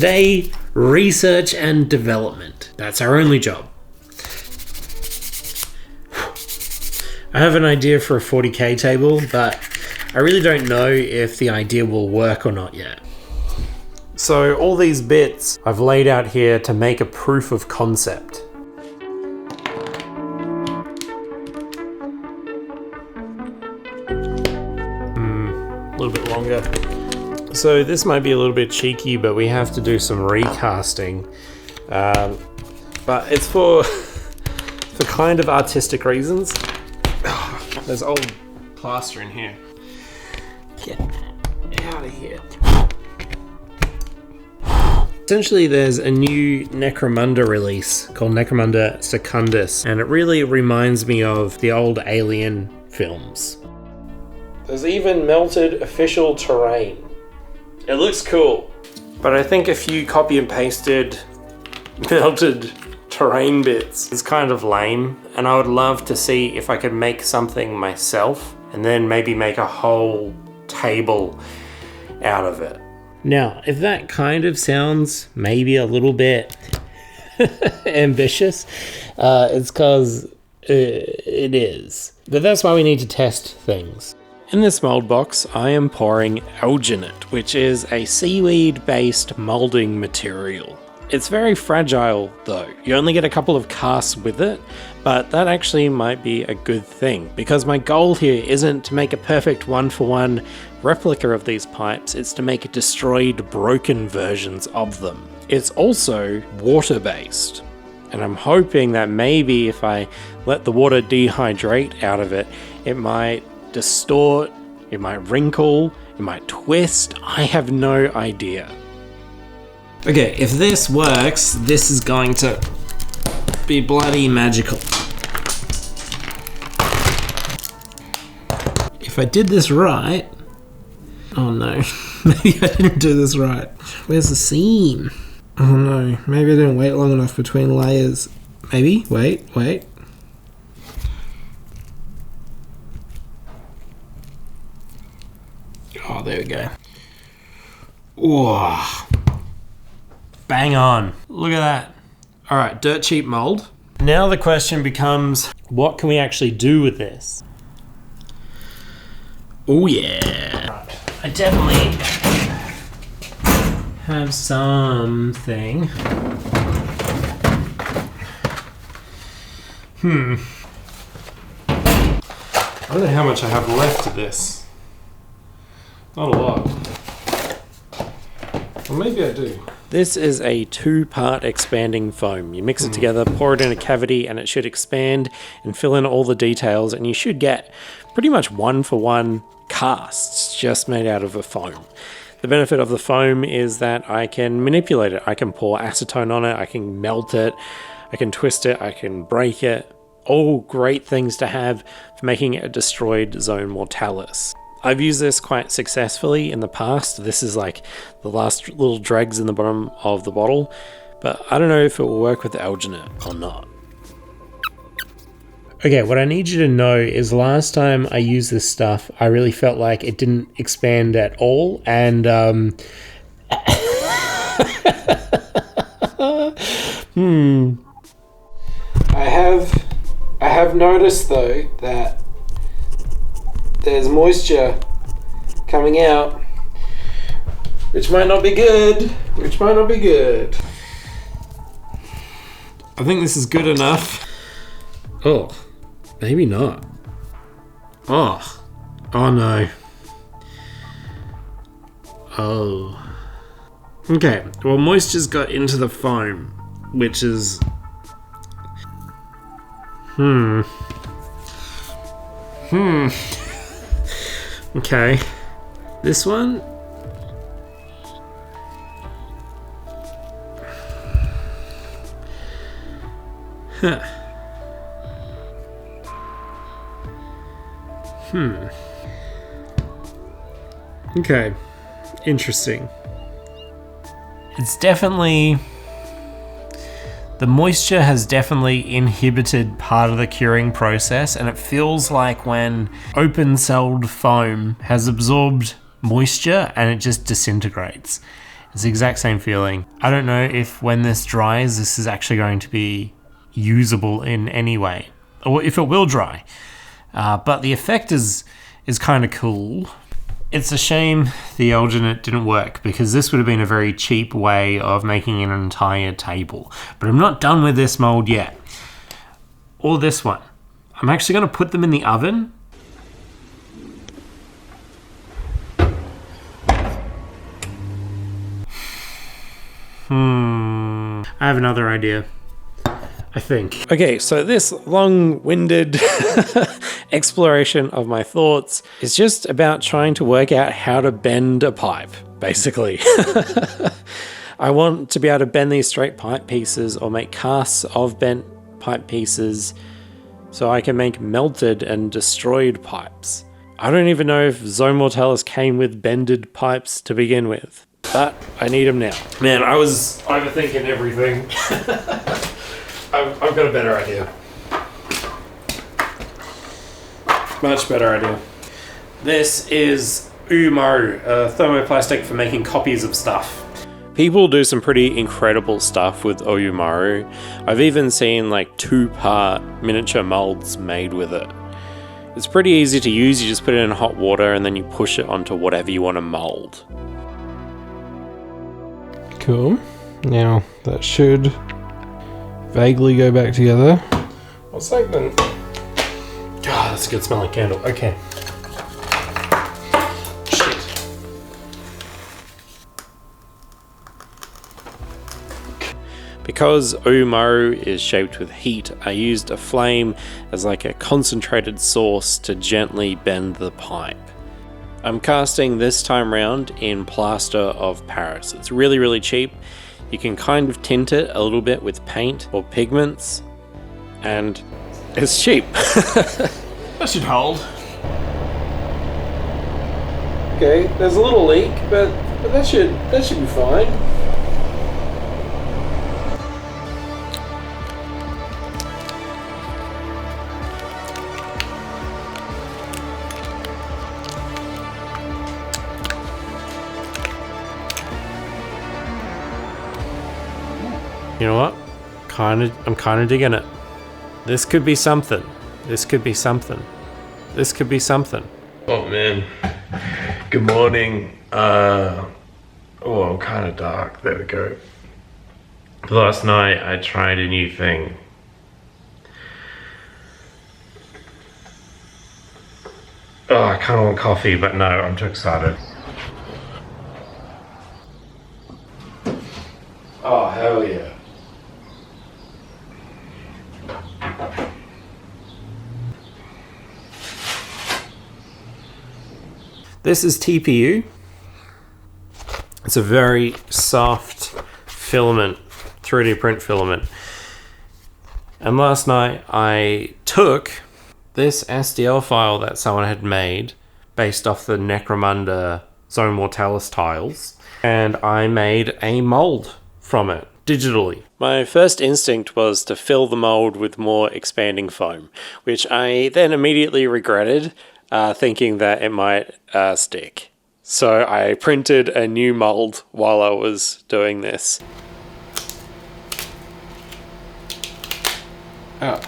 Today, research and development. That's our only job. I have an idea for a 40k table, but I really don't know if the idea will work or not yet. So all these bits I've laid out here to make a proof of concept. A little bit longer. So this might be a little bit cheeky, but we have to do some recasting. But it's for kind of artistic reasons. There's old plaster in here. Get out of here. Essentially, there's a new Necromunda release called Necromunda Secundus, and it really reminds me of the old Alien films. There's even melted official terrain. It looks cool, but I think if you copy and pasted melted terrain bits is kind of lame, and I would love to see if I could make something myself and then maybe make a whole table out of it. Now, if that kind of sounds maybe a little bit ambitious, it's because it is. But that's why we need to test things. In this mold box, I am pouring alginate, which is a seaweed-based molding material. It's very fragile though. You only get a couple of casts with it, but that actually might be a good thing, because my goal here isn't to make a perfect one-for-one replica of these pipes, it's to make destroyed, broken versions of them. It's also water-based, and I'm hoping that maybe if I let the water dehydrate out of it, it might distort, it might wrinkle, it might twist, I have no idea. Okay, if this works, this is going to be bloody magical. If I did this right... Oh no, maybe I didn't do this right. Where's the seam? Oh no, maybe I didn't wait long enough between layers. Maybe? Wait. Oh, there we go. Whoa. Bang on. Look at that. All right, dirt cheap mold. Now the question becomes, what can we actually do with this? Oh yeah. I definitely have something. I don't know how much I have left of this. Not a lot. Or maybe I do. This is a 2-part expanding foam. You mix it together, pour it in a cavity, and it should expand and fill in all the details, and you should get pretty much one-for-one casts just made out of a foam. The benefit of the foam is that I can manipulate it. I can pour acetone on it, I can melt it, I can twist it, I can break it. All great things to have for making a destroyed zone Mortalis. I've used this quite successfully in the past. This is like the last little dregs in the bottom of the bottle, but I don't know if it will work with the alginate or not. Okay, what I need you to know is last time I used this stuff, I really felt like it didn't expand at all, and I have noticed though that there's moisture coming out, which might not be good. I think this is good enough. Oh, maybe not. Oh no. Oh. Okay, well, moisture's got into the foam, which is... Okay, this one. Okay, interesting. It's definitely... The moisture has definitely inhibited part of the curing process, and it feels like when open-celled foam has absorbed moisture and it just disintegrates. It's the exact same feeling. I don't know if when this dries, this is actually going to be usable in any way, or if it will dry. But the effect is kind of cool. It's a shame the alginate didn't work, because this would have been a very cheap way of making an entire table. But I'm not done with this mold yet. Or this one. I'm actually going to put them in the oven. I have another idea, I think. Okay, so this long-winded exploration of my thoughts is just about trying to work out how to bend a pipe, basically. I want to be able to bend these straight pipe pieces or make casts of bent pipe pieces so I can make melted and destroyed pipes. I don't even know if Zone Mortalis came with bended pipes to begin with, but I need them now. Man, I was overthinking everything. I've got a better idea. Much better idea. This is Umo, a thermoplastic for making copies of stuff. People do some pretty incredible stuff with Oyumaru. I've even seen like 2-part miniature molds made with it. It's pretty easy to use. You just put it in hot water and then you push it onto whatever you want to mold. Cool. Now that should vaguely go back together. What's that then? God, that's a good smelling candle. Okay. Shit. Because Umo is shaped with heat, I used a flame as like a concentrated source to gently bend the pipe. I'm casting this time round in plaster of Paris. It's really, really cheap. You can kind of tint it a little bit with paint or pigments, and it's cheap. That should hold. Okay, there's a little leak, but that should be fine. You know what? I'm kind of digging it. This could be something. This could be something. This could be something. Oh man. Good morning. I'm kind of dark. There we go. Last night I tried a new thing. Oh, I kind of want coffee, but no, I'm too excited. Oh, hell yeah. This is TPU. It's a very soft filament, 3D print filament. And last night I took this STL file that someone had made based off the Necromunda Zone Mortalis tiles, and I made a mold from it digitally. My first instinct was to fill the mold with more expanding foam, which I then immediately regretted, thinking that it might stick. So I printed a new mold while I was doing this. Oh.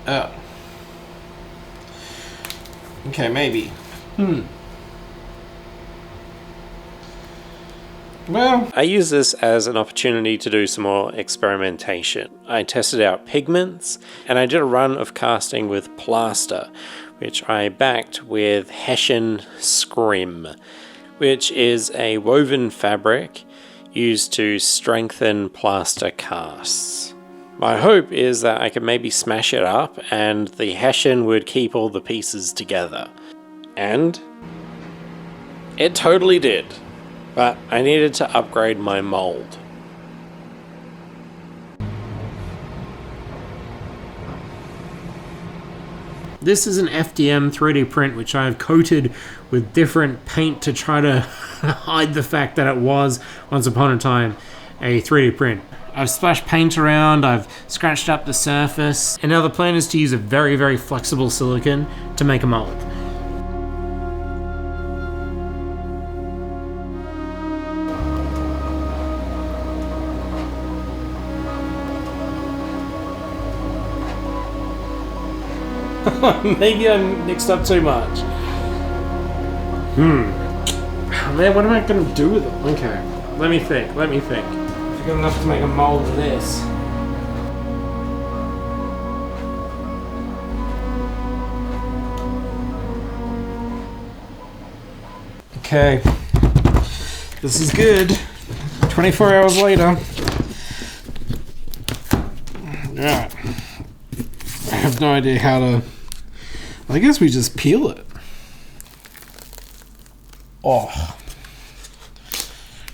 Oh. Okay, maybe. Well, I use this as an opportunity to do some more experimentation. I tested out pigments, and I did a run of casting with plaster, which I backed with Hessian scrim, which is a woven fabric used to strengthen plaster casts. My hope is that I can maybe smash it up and the Hessian would keep all the pieces together. And it totally did. But I needed to upgrade my mold. This is an FDM 3D print which I've coated with different paint to try to hide the fact that it was, once upon a time, a 3D print. I've splashed paint around, I've scratched up the surface, and now the plan is to use a very, very flexible silicone to make a mold. Maybe I mixed up too much. Man, what am I gonna do with them? Okay, let me think. If you got enough to make a mold of this. Okay, this is good. 24 hours later. Alright. I have no idea how to... I guess we just peel it. Oh.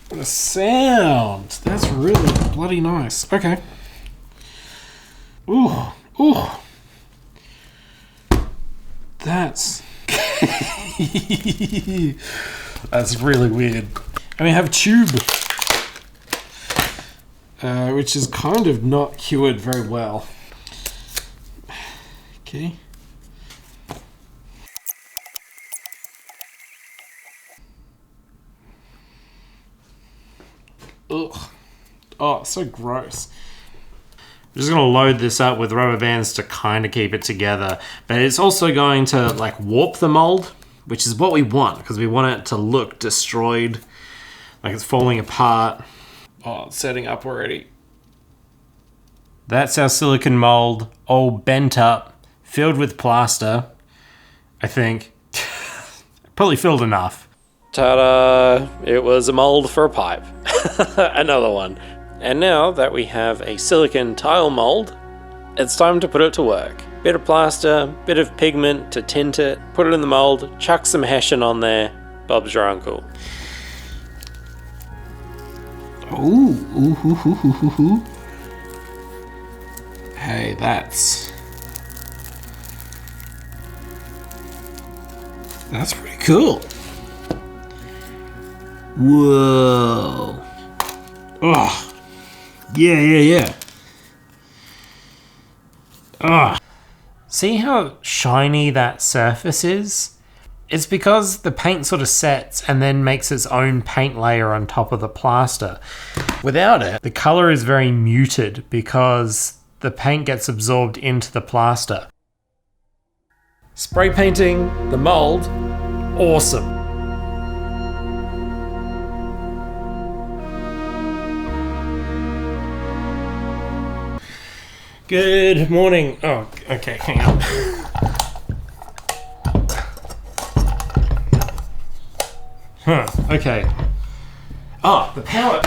What a sound. That's really bloody nice. Okay. Ooh. That's... That's really weird. And we have tube. Which is kind of not cured very well. Okay. Ugh. Oh, so gross. I'm just going to load this up with rubber bands to kind of keep it together. But it's also going to like warp the mold, which is what we want, because we want it to look destroyed, like it's falling apart. Oh, it's setting up already. That's our silicon mold, all bent up, filled with plaster, I think. Probably filled enough. Ta-da! It was a mold for a pipe. Another one. And now that we have a silicon tile mold, it's time to put it to work. Bit of plaster, bit of pigment to tint it, put it in the mold, chuck some hessian on there. Bob's your uncle. Ooh. Hey, that's pretty cool. Whoa. Oh. Yeah. Oh. See how shiny that surface is? It's because the paint sort of sets and then makes its own paint layer on top of the plaster. Without it, the color is very muted because the paint gets absorbed into the plaster. Spray painting the mold, awesome. Good morning. Oh, okay, hang on. Okay. Oh, the power.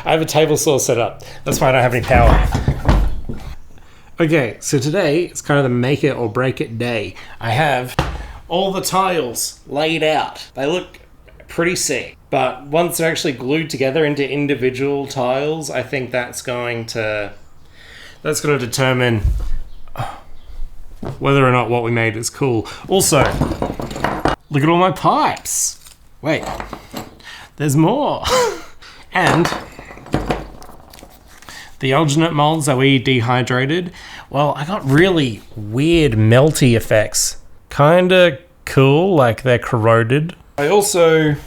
I have a table saw set up. That's why I don't have any power. Okay, so today it's kind of the make it or break it day. I have all the tiles laid out. They look pretty sick. But once they're actually glued together into individual tiles, I think that's going to determine whether or not what we made is cool. Also, look at all my pipes. Wait, there's more. And the alginate molds that we dehydrated, well, I got really weird melty effects. Kinda cool, like they're corroded. I also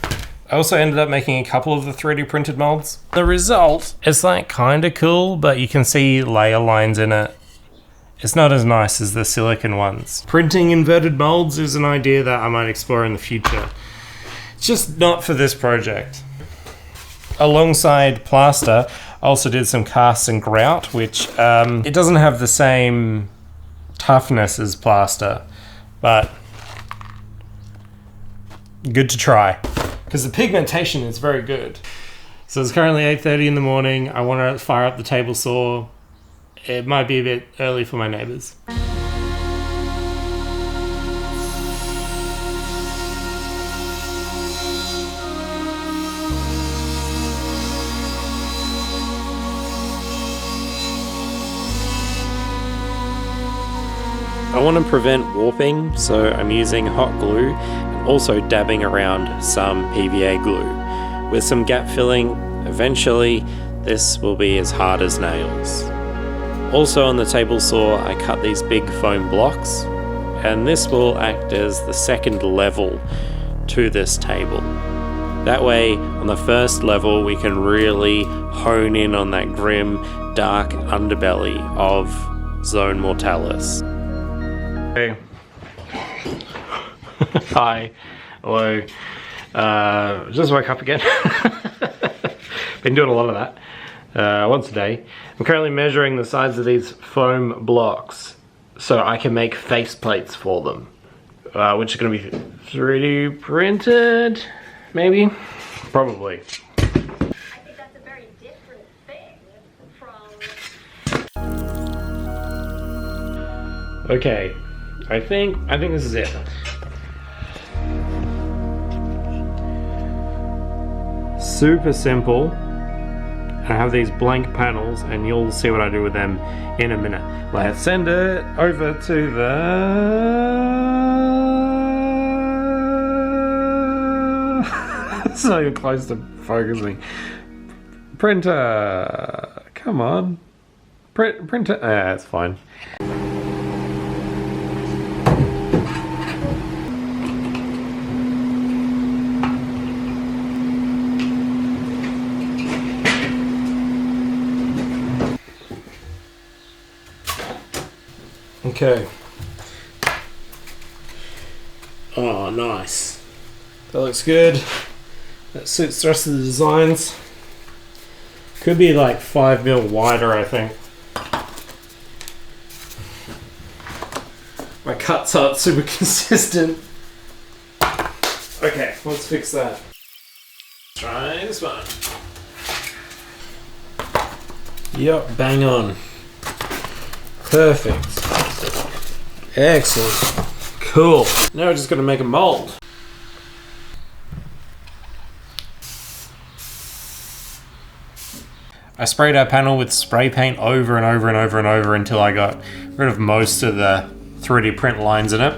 ended up making a couple of the 3D printed molds. The result is like kinda cool, but you can see layer lines in it. It's not as nice as the silicon ones. Printing inverted molds is an idea that I might explore in the future. It's just not for this project. Alongside plaster, I also did some cast and grout, which it doesn't have the same toughness as plaster, but good to try. Because the pigmentation is very good. So it's currently 8:30 in the morning. I want to fire up the table saw. It might be a bit early for my neighbors. I want to prevent warping, so I'm using hot glue and also dabbing around some PVA glue. With some gap filling, eventually this will be as hard as nails. Also on the table saw, I cut these big foam blocks, and this will act as the second level to this table. That way, on the first level, we can really hone in on that grim, dark underbelly of Zone Mortalis. Hey. Hi. Hello. Just woke up again. Been doing a lot of that. Once a day. I'm currently measuring the size of these foam blocks so I can make face plates for them. Which are going to be 3D printed, maybe? Probably. That's a very different thing from... Okay, I think this is it. Super simple. I have these blank panels and you'll see what I do with them in a minute. Let's send it over to the... It's not even close to focusing. Printer, come on. Printer, yeah, it's fine. Okay. Oh, nice. That looks good. That suits the rest of the designs. Could be like 5mm wider, I think. My cuts aren't super consistent. Okay, let's fix that. Try this one. Yep, bang on. Perfect. Excellent. Cool. Now we're just going to make a mold. I sprayed our panel with spray paint over and over and over and over until I got rid of most of the 3D print lines in it.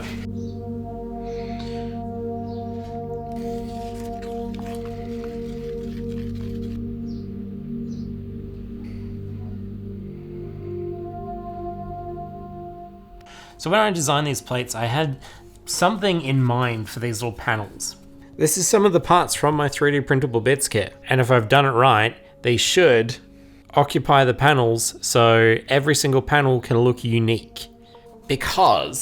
So when I designed these plates, I had something in mind for these little panels. This is some of the parts from my 3D printable bits kit, and if I've done it right, they should occupy the panels so every single panel can look unique. Because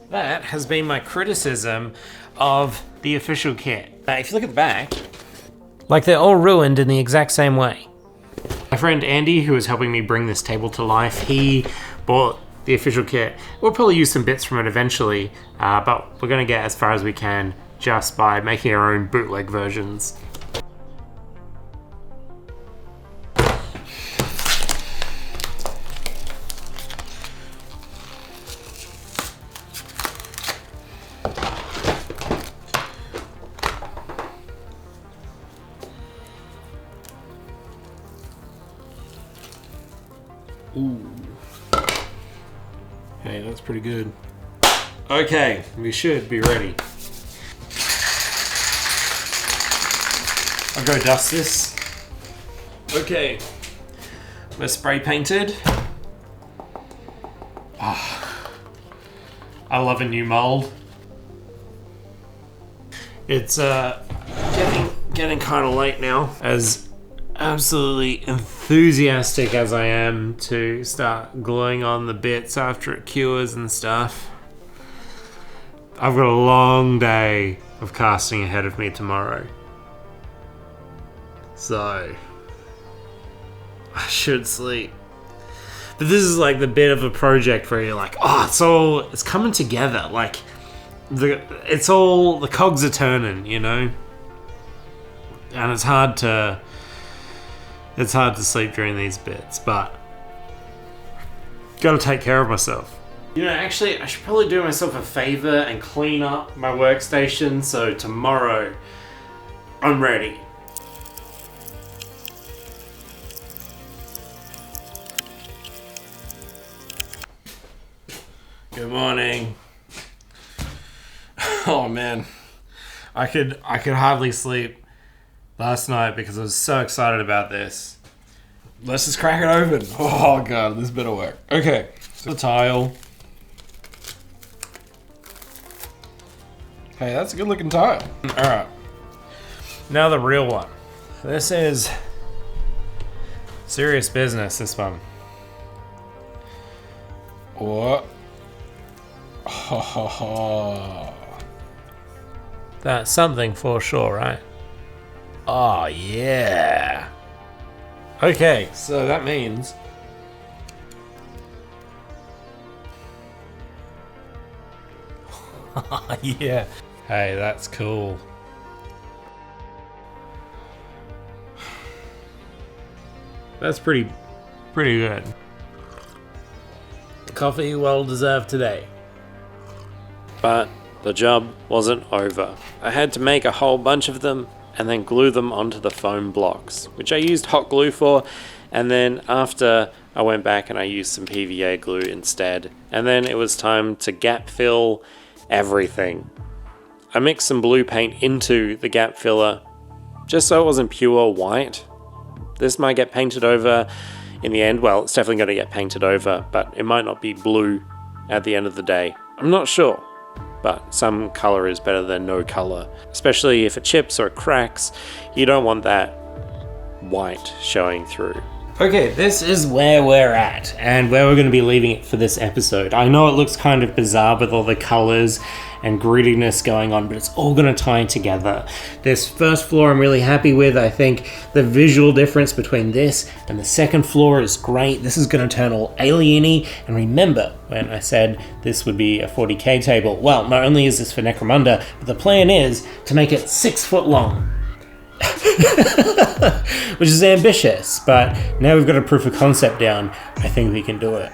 that has been my criticism of the official kit. Now, if you look at the back, like they're all ruined in the exact same way. My friend Andy, who is helping me bring this table to life, he bought the official kit. We'll probably use some bits from it eventually, but we're gonna get as far as we can just by making our own bootleg versions. Ooh. Hey, that's pretty good. Okay, we should be ready. I'll go dust this. Okay, we're spray painted. Oh, I love a new mold. It's getting kind of late now. As absolutely enthusiastic as I am to start gluing on the bits after it cures and stuff, I've got a long day of casting ahead of me tomorrow. So I should sleep. But this is like the bit of a project where you're like, oh, it's coming together. Like the cogs are turning, you know? And it's hard to sleep during these bits, but gotta take care of myself. You know, actually, I should probably do myself a favor and clean up my workstation so tomorrow I'm ready. Good morning. Oh man, I could hardly sleep last night because I was so excited about this. Let's just crack it open. Oh god, this better work. Okay, so the tile. Hey, that's a good looking tile. Alright, now the real one. This is serious business, this one. What? Ha ha ha. That's something for sure, right? Oh, yeah. Okay, so that means... yeah. Hey, that's cool. That's pretty good. Coffee well deserved today. But the job wasn't over. I had to make a whole bunch of them and then glue them onto the foam blocks, which I used hot glue for, and then after I went back and I used some PVA glue instead. And then it was time to gap fill everything. I mixed some blue paint into the gap filler just so it wasn't pure white. This might get painted over in the end. Well, it's definitely going to get painted over, but it might not be blue at the end of the day. I'm not sure, but some color is better than no color. Especially if it chips or it cracks, you don't want that white showing through. Okay, this is where we're at, and where we're going to be leaving it for this episode. I know it looks kind of bizarre with all the colors and grittiness going on, but it's all going to tie in together. This first floor I'm really happy with. I think the visual difference between this and the second floor is great. This is going to turn all alien-y, and remember when I said this would be a 40k table? Well, not only is this for Necromunda, but the plan is to make it 6 foot long. Which is ambitious, but now we've got a proof of concept down, I think we can do it.